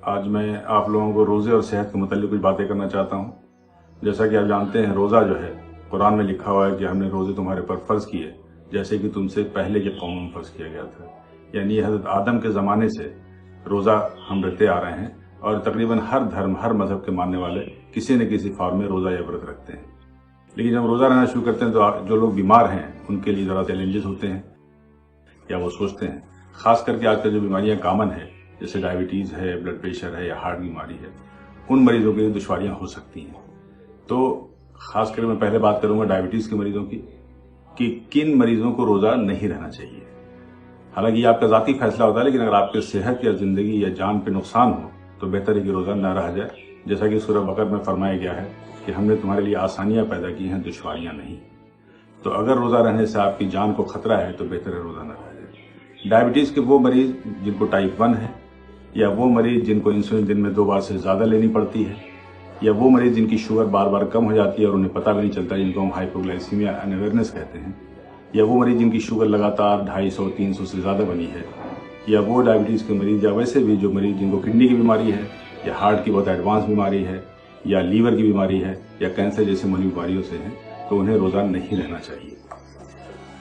آج میں آپ لوگوں کو روزے اور صحت کے متعلق کچھ باتیں کرنا چاہتا ہوں۔ جیسا کہ آپ جانتے ہیں روزہ جو ہے قرآن میں لکھا ہوا ہے کہ ہم نے روزے تمہارے پر فرض کیے جیسے کہ تم سے پہلے کے قوموں میں فرض کیا گیا تھا۔ یعنی یہ حضرت آدم کے زمانے سے روزہ ہم رکھتے آ رہے ہیں اور تقریباً ہر دھرم ہر مذہب کے ماننے والے کسی نہ کسی فارم میں روزہ یا ورت رکھتے ہیں۔ لیکن جب روزہ رہنا شروع کرتے ہیں تو جو لوگ بیمار ہیں ان کے لیے ذرا چیلنجز ہوتے ہیں یا وہ سوچتے ہیں، خاص کر کے آج کل جو بیماریاں کامن ہیں جیسے ڈائبٹیز ہے، بلڈ پریشر ہے یا ہارٹ بیماری ہے، ان مریضوں کے لیے دشواریاں ہو سکتی ہیں۔ تو خاص کر میں پہلے بات کروں گا ڈائبٹیز کے مریضوں کی کہ کن مریضوں کو روزہ نہیں رہنا چاہیے۔ حالانکہ یہ آپ کا ذاتی فیصلہ ہوتا ہے، لیکن اگر آپ کے صحت یا زندگی یا جان پہ نقصان ہو تو بہتر ہے کہ روزہ نہ رہا جائے، جیسا کہ سورہ بقرہ میں فرمایا گیا ہے کہ ہم نے تمہارے لیے آسانیاں پیدا کی ہیں، دشواریاں نہیں۔ تو اگر روزہ رہنے سے آپ کی جان کو خطرہ ہے تو بہتر ہے روزہ نہ رہا جائے۔ ڈائبٹیز کے وہ مریض جن کو ٹائپ 1 ہے، یا وہ مریض جن کو انسولین دن میں 2 بار سے زیادہ لینی پڑتی ہے، یا وہ مریض جن کی شوگر بار بار کم ہو جاتی ہے اور انہیں پتہ بھی نہیں چلتا، جن کو ہم ہائپوگلائسیمیا انویئرنیس کہتے ہیں، یا وہ مریض جن کی شوگر لگاتار 250-300 سے زیادہ بنی ہے، یا وہ ڈائبٹیز کے مریض یا ویسے بھی جو مریض جن کو کڈنی کی بیماری ہے یا ہارٹ کی بہت ایڈوانس بیماری ہے یا لیور کی بیماری ہے یا کینسر جیسے ملوی بیماریوں سے ہیں، تو انہیں روزہ نہیں رہنا چاہیے۔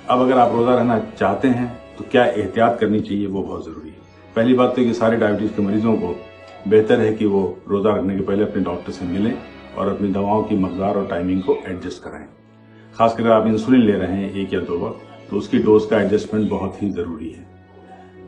اب اگر آپ روزہ رہنا چاہتے ہیں تو کیا احتیاط کرنی چاہیے، وہ بہت ضروری ہے۔ پہلی بات تو یہ کہ سارے ڈائبٹیز کے مریضوں کو بہتر ہے کہ وہ روزہ رکھنے کے پہلے اپنے ڈاکٹر سے ملیں اور اپنی دواؤں کی مقدار اور ٹائمنگ کو ایڈجسٹ کرائیں۔ خاص کر اگر آپ انسولین لے رہے ہیں 1 یا 2 وقت تو اس کی ڈوز کا ایڈجسٹمنٹ بہت ہی ضروری ہے۔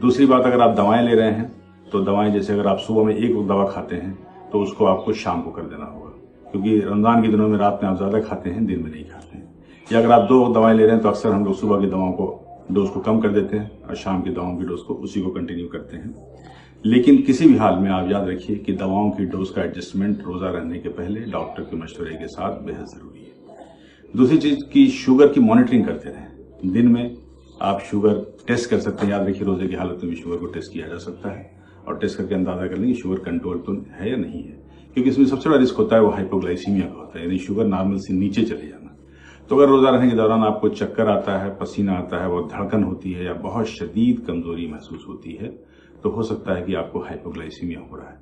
دوسری بات، اگر آپ دوائیں لے رہے ہیں تو دوائیں جیسے اگر آپ صبح میں 1 وقت دوا کھاتے ہیں تو اس کو آپ کو شام کو کر دینا ہوگا، کیونکہ رمضان کے دنوں میں رات میں آپ زیادہ کھاتے ہیں، دن میں نہیں کھاتے ہیں۔ یا اگر آپ 2 وقت دوائیں لے رہے ہیں تو اکثر ہم لوگ صبح کی دواؤں کو ڈوز کو کم کر دیتے ہیں اور شام کی دواؤں کی ڈوز کو اسی کو کنٹینیو کرتے ہیں۔ لیکن کسی بھی حال میں آپ یاد رکھیے کہ دواؤں کی ڈوز کا ایڈجسٹمنٹ روزہ رہنے کے پہلے ڈاکٹر کے مشورے کے ساتھ بہت ضروری ہے۔ دوسری چیز کی شوگر کی مانیٹرنگ کرتے رہیں۔ دن میں آپ شوگر ٹیسٹ کر سکتے ہیں، یاد رکھیے روزے کی حالت میں بھی شوگر کو ٹیسٹ کیا جا سکتا ہے اور ٹیسٹ کر کے اندازہ کر لیں کہ شوگر کنٹرول تو ہے یا نہیں ہے، کیونکہ اس میں سب سے بڑا رسک ہوتا ہے وہ ہائپوگلائسیمیا کا ہوتا ہے، یعنی شوگر نارمل سے نیچے چلے جانا۔ تو اگر روزہ رہنے کے دوران آپ کو چکر آتا ہے، پسینہ آتا ہے، بہت دھڑکن ہوتی ہے یا بہت شدید کمزوری محسوس ہوتی ہے تو ہو سکتا ہے کہ آپ کو ہائپوگلائسیمیا ہو رہا ہے۔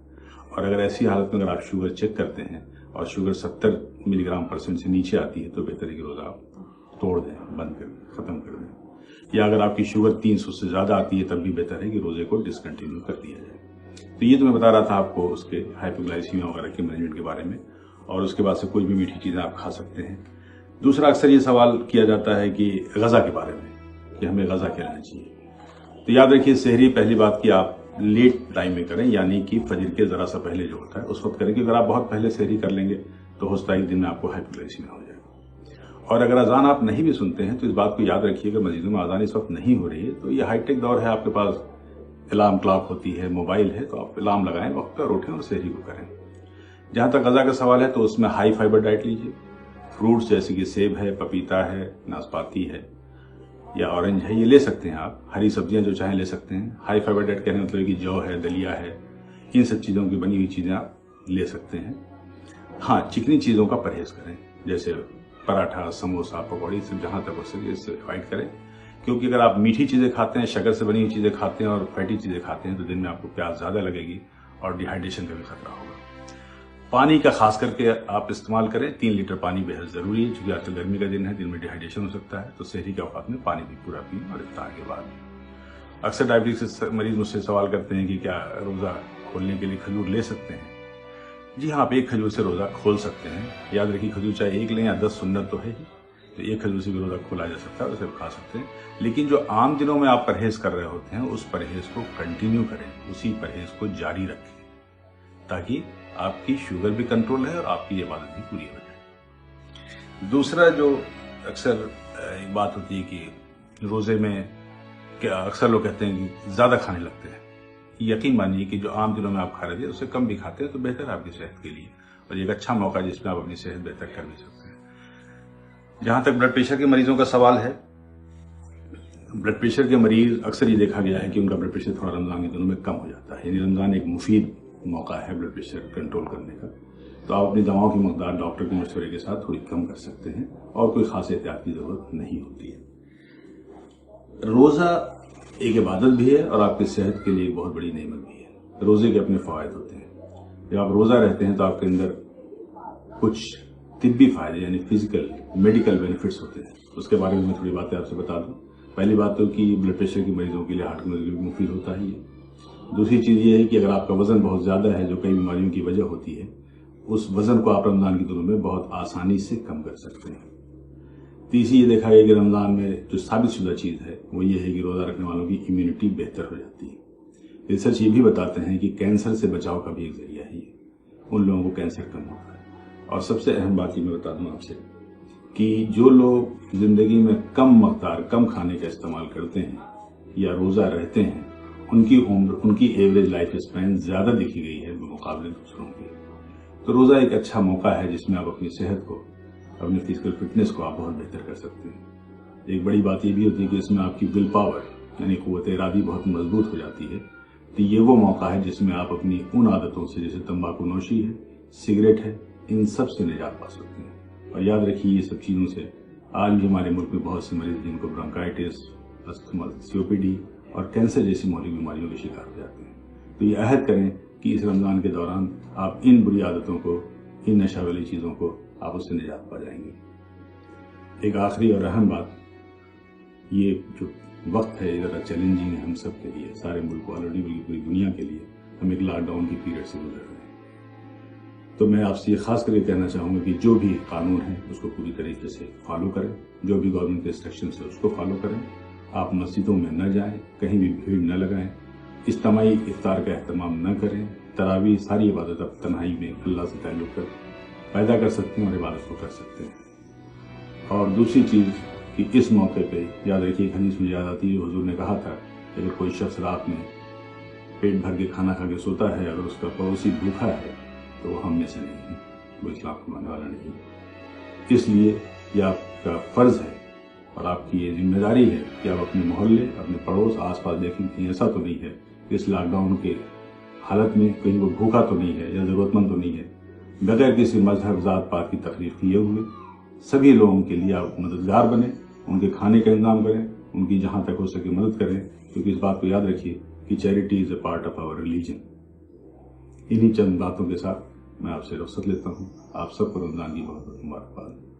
اور اگر ایسی حالت میں اگر آپ شوگر چیک کرتے ہیں اور شوگر 70 ملی گرام % سے نیچے آتی ہے تو بہتر ہے کہ روزہ آپ توڑ دیں، بند کر دیں، ختم کر دیں۔ یا اگر آپ کی شوگر 300 سے زیادہ آتی ہے تب بھی بہتر ہے کہ روزے کو ڈسکنٹینیو کر دیا جائے۔ تو یہ تو میں بتا رہا تھا آپ کو اس کے ہائپوگلائسیمیا وغیرہ کے مینجمنٹ کے بارے میں، اور اس کے بعد سے کوئی بھی میٹھی چیزیں آپ کھا سکتے ہیں۔ دوسرا اکثر یہ سوال کیا جاتا ہے کہ غذا کے بارے میں کہ ہمیں غذا کیا لینا چاہیے۔ تو یاد رکھیے سحری پہلی بات کہ آپ لیٹ ٹائم میں کریں، یعنی کہ فجر کے ذرا سا پہلے جو ہوتا ہے اس وقت کریں، کہ اگر آپ بہت پہلے سحری کر لیں گے تو ہو سکتا ہے ایک دن میں آپ کو ہائپوگلائسیمیا ہو جائے۔ اور اگر اذان آپ نہیں بھی سنتے ہیں تو اس بات کو یاد رکھیے کہ مسجدوں میں اذان اس وقت نہیں ہو رہی ہے تو یہ ہائی ٹیک دور ہے، آپ کے پاس الارم کلاک ہوتی ہے، موبائل ہے، تو آپ الارم لگائیں، وقت پر اٹھیں اور سحری کو کریں۔ جہاں تک غذا کا سوال ہے تو اس میں ہائی فائبر ڈائٹ لیجیے۔ فروٹس جیسے کہ سیب ہے، پپیتا ہے، ناسپاتی ہے یا اورنج ہے، یہ لے سکتے ہیں آپ۔ ہری سبزیاں جو چاہیں لے سکتے ہیں۔ ہائی فائبر ڈائٹ کہنے مطلب کہ جو ہے، دلیا ہے، ان سب چیزوں کی بنی ہوئی چیزیں آپ لے سکتے ہیں۔ ہاں، چکنی چیزوں کا پرہیز کریں، جیسے پراٹھا، سموسا، پکوڑی، سب جہاں تک ہو سکے اس سے اوائڈ کریں، کیونکہ اگر آپ میٹھی چیزیں کھاتے ہیں، شکر سے بنی ہوئی چیزیں کھاتے ہیں اور فیٹی چیزیں کھاتے ہیں تو دن میں آپ کو پیاس زیادہ لگے گی اور ڈی ہائیڈریشن کا بھی خطرہ ہوگا۔ پانی کا خاص کر کے آپ استعمال کریں، 3 لیٹر پانی بہت ضروری ہے، چونکہ آج کل گرمی کا دن ہے، دن میں ڈی ہائیڈریشن ہو سکتا ہے، تو سحری کے اوقات میں پانی بھی پورا پئیں اور افطار کے بعد بھی۔ اکثر ڈائبٹیز کے مریض مجھ سے سوال کرتے ہیں کہ کیا روزہ کھولنے کے لیے کھجور لے سکتے ہیں؟ جی ہاں، آپ 1 کھجور سے روزہ کھول سکتے ہیں۔ یاد رکھیے کھجور چاہے 1 لیں یا 10، سنت تو ہے ہی، تو 1 کھجور سے بھی روزہ کھولا جا سکتا ہے، اسے کھا سکتے ہیں۔ لیکن جو عام دنوں میں آپ پرہیز کر رہے ہوتے ہیں اس پرہیز کو کنٹینیو کریں، اسی پرہیز کو جاری رکھیں، تاکہ آپ کی شوگر بھی کنٹرول ہے اور آپ کی عبادت بھی پوری ہو جائے۔ دوسرا جو اکثر ایک بات ہوتی ہے کہ روزے میں اکثر لوگ کہتے ہیں کہ زیادہ کھانے لگتے ہیں۔ یقین مانیے کہ جو عام دنوں میں آپ کھا رہے تھے اس سے کم بھی کھاتے ہیں تو بہتر ہے آپ کی صحت کے لیے، اور یہ ایک اچھا موقع ہے جس میں آپ اپنی صحت بہتر کر بھی سکتے ہیں۔ جہاں تک بلڈ پریشر کے مریضوں کا سوال ہے، بلڈ پریشر کے مریض اکثر یہ دیکھا گیا ہے کہ ان کا بلڈ پریشر تھوڑا رمضان کے دنوں میں کم ہو جاتا ہے، یعنی رمضان ایک مفید موقع ہے بلڈ پریشر کنٹرول کرنے کا، تو آپ اپنی دواؤں کی مقدار ڈاکٹر کے مشورے کے ساتھ تھوڑی کم کر سکتے ہیں اور کوئی خاص احتیاط کی ضرورت نہیں ہوتی ہے۔ روزہ ایک عبادت بھی ہے اور آپ کی صحت کے لیے ایک بہت بڑی نعمت بھی ہے۔ روزے کے اپنے فوائد ہوتے ہیں۔ جب آپ روزہ رہتے ہیں تو آپ کے اندر کچھ طبی فائدے یعنی فزیکل میڈیکل بینیفٹس ہوتے ہیں، اس کے بارے میں تھوڑی باتیں آپ سے بتا دوں۔ پہلی بات تو کہ بلڈ پریشر کے مریضوں کے لیے، ہارٹ کے مریضوں کے لیے مفید ہوتا ہے یہ۔ دوسری چیز یہ ہے کہ اگر آپ کا وزن بہت زیادہ ہے جو کئی بیماریوں کی وجہ ہوتی ہے، اس وزن کو آپ رمضان کے دنوں میں بہت آسانی سے کم کر سکتے ہیں۔ تیسری یہ دیکھا گیا کہ رمضان میں جو ثابت شدہ چیز ہے وہ یہ ہے کہ روزہ رکھنے والوں کی امیونٹی بہتر ہو جاتی ہے۔ ریسرچ یہ بھی بتاتے ہیں کہ کینسر سے بچاؤ کا بھی ایک ذریعہ ہے یہ، ان لوگوں کو کینسر کم ہوتا ہے۔ اور سب سے اہم بات یہ میں بتا دوں آپ سے کہ جو لوگ زندگی میں کم مقدار کم کھانے کا استعمال کرتے ہیں یا روزہ رہتے ہیں، ان کی عمر، ان کی ایوریج لائف اسپین زیادہ دیکھی گئی ہے بمقابلے دوسروں کے۔ تو روزہ ایک اچھا موقع ہے جس میں آپ اپنی صحت کو، اپنی فزیکل فٹنس کو آپ بہت بہتر کر سکتے ہیں۔ ایک بڑی بات یہ بھی ہوتی ہے کہ اس میں آپ کی ول پاور یعنی قوت ارادی بہت مضبوط ہو جاتی ہے۔ تو یہ وہ موقع ہے جس میں آپ اپنی ان عادتوں سے جیسے تمباکو نوشی ہے، سگریٹ ہے، ان سب سے نجات پا سکتے ہیں۔ اور یاد رکھیے یہ سب چیزوں سے آج بھی ہمارے ملک میں بہت سے مریض جن کو برونکائٹس، استھما، COPD اور کینسر جیسی مہلک بیماریوں کے شکار ہو جاتے ہیں۔ تو یہ عہد کریں کہ اس رمضان کے دوران آپ ان بری عادتوں کو، ان نشہ والی چیزوں کو آپ اس سے نجات پا جائیں گے۔ ایک آخری اور اہم بات، یہ جو وقت ہے ذرا چیلنجنگ ہے ہم سب کے لیے، سارے ملک کو آلریڈی، بلکہ پوری دنیا کے لیے۔ ہم ایک لاک ڈاؤن کی پیریڈ سے گزر رہے ہیں۔ تو میں آپ سے یہ خاص کر کے کہنا چاہوں گا کہ جو بھی قانون ہے اس کو پوری طریقے سے فالو کریں، جو بھی گورنمنٹ کے انسٹرکشنز ہے اس کو فالو کریں۔ آپ مسجدوں میں نہ جائیں، کہیں بھی بھیڑ نہ لگائیں، اجتماعی افطار کا اہتمام نہ کریں۔ تراویح ساری عبادت آپ تنہائی میں اللہ سے تعلق پیدا کر سکتے ہیں اور عبادت کو کر سکتے ہیں۔ اور دوسری چیز کہ اس موقع پہ یاد رکھیے، ایک حدیث مجھے یاد آتی ہے، حضور نے کہا تھا کہ اگر کوئی شخص رات میں پیٹ بھر کے کھانا کھا کے سوتا ہے، اگر اس کا پڑوسی بھوکا ہے تو وہ ہم میں سے نہیں ہے، وہ اسلام کو ماننے والا نہیں ہے۔ اس لیے یہ آپ کا فرض ہے اور آپ کی یہ ذمہ داری ہے کہ آپ اپنے محلے، اپنے پڑوس، آس پاس دیکھیں کہ ایسا تو نہیں ہے کہ اس لاک ڈاؤن کے حالت میں کہیں وہ بھوکا تو نہیں ہے یا ضرورت مند تو نہیں ہے۔ بغیر کسی مذہب، ذات پات کی تخلیق کیے ہوئے سبھی لوگوں کے لیے آپ مددگار بنیں، ان کے کھانے کا انتظام کریں، ان کی جہاں تک ہو سکے مدد کریں، کیونکہ اس بات کو یاد رکھیے کہ charity is a part of our religion. انہی چند باتوں کے ساتھ میں آپ سے رخصت لیتا ہوں۔ آپ سب کو رمضان کی بہت بہت مبارکباد۔